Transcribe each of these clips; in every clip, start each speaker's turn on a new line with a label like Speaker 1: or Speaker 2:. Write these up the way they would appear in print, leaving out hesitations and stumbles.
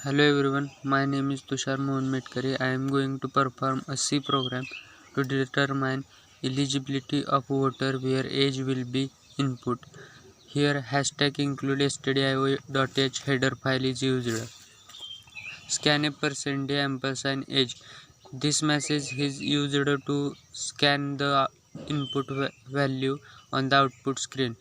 Speaker 1: Hello everyone, my name is Tushar Mohan Metkari. I am going to perform a C program to determine eligibility of voter where age will be input. Here hashtag include stdio.h header file is used. Scan a %d ampersand age. This message is used to scan the input value on the output screen.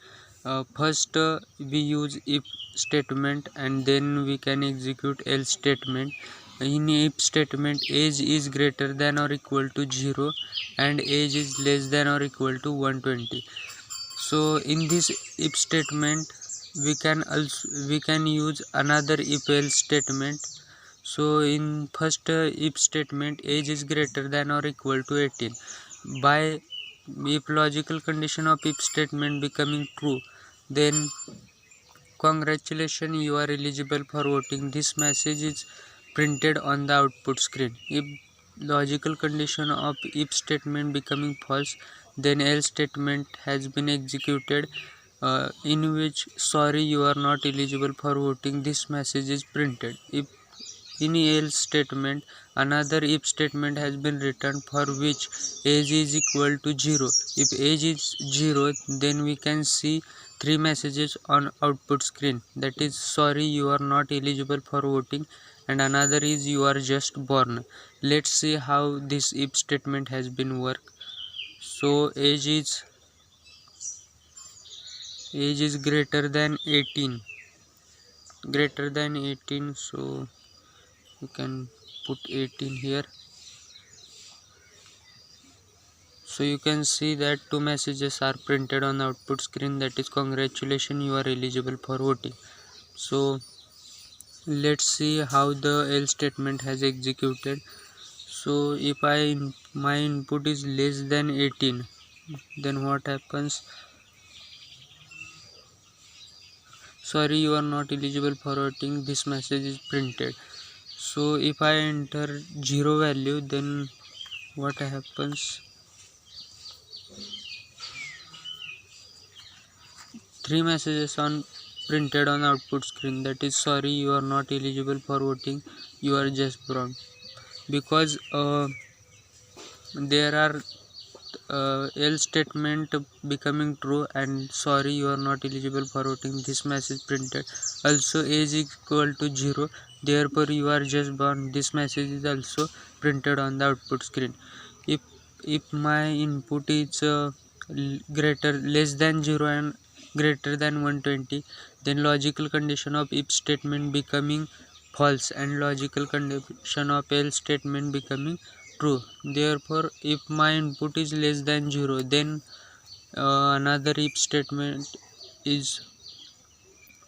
Speaker 1: First we use if statement and then we can execute else statement. In if statement, age is greater than or equal to 0 and age is less than or equal to 120. So in this if statement we can use another if else statement. So in first if statement, age is greater than or equal to 18. By if logical condition of if statement becoming true, then congratulations, you are eligible for voting. This message is printed on the output screen. If logical condition of if statement becoming false, then else statement has been executed, in which sorry, you are not eligible for voting. This message is printed. If in else statement, another if statement has been written for which age is equal to 0. If age is 0, then we can see three messages on output screen. That is, sorry, you are not eligible for voting, and another is you are just born. Let's see how this if statement has been work. So age is greater than 18. So you can put 18 here. So you can see that two messages are printed on the output screen, that is, congratulations, you are eligible for voting. So let's see how the else statement has executed. So if my input is less than 18, then what happens? Sorry, you are not eligible for voting. This message is printed. So if I enter 0 value, then what happens? Three messages on printed on output screen, that is, sorry, you are not eligible for voting, you are just born. Because there are else statement becoming true and sorry, you are not eligible for voting, this message printed. Also age is equal to 0, therefore you are just born, this message is also printed on the output screen. If my input is less than 0 and greater than 120, then logical condition of if statement becoming false and logical condition of else statement becoming true. Therefore if my input is less than 0, then another if statement is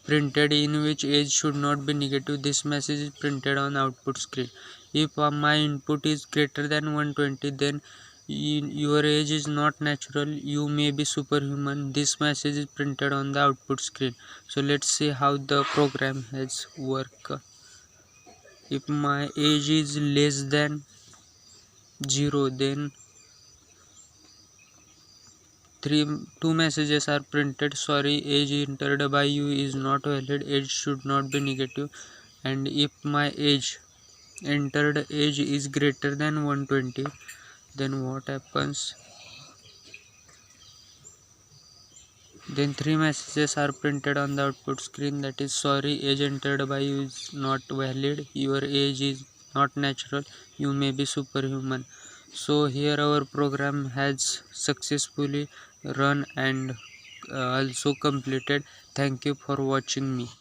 Speaker 1: printed in which age should not be negative. This message is printed on output screen. If my input is greater than 120, then your age is not natural, you may be superhuman. This message is printed on the output screen. So let's see how the program has worked. If my age is less than 0, then two messages are printed. Sorry, age entered by you is not valid, age should not be negative. And if my entered age is greater than 120, then what happens? Then three messages are printed on the output screen, that is, sorry, age entered by you is not valid, your age is not natural, you may be superhuman. So here our program has successfully run and also completed. Thank you for watching me.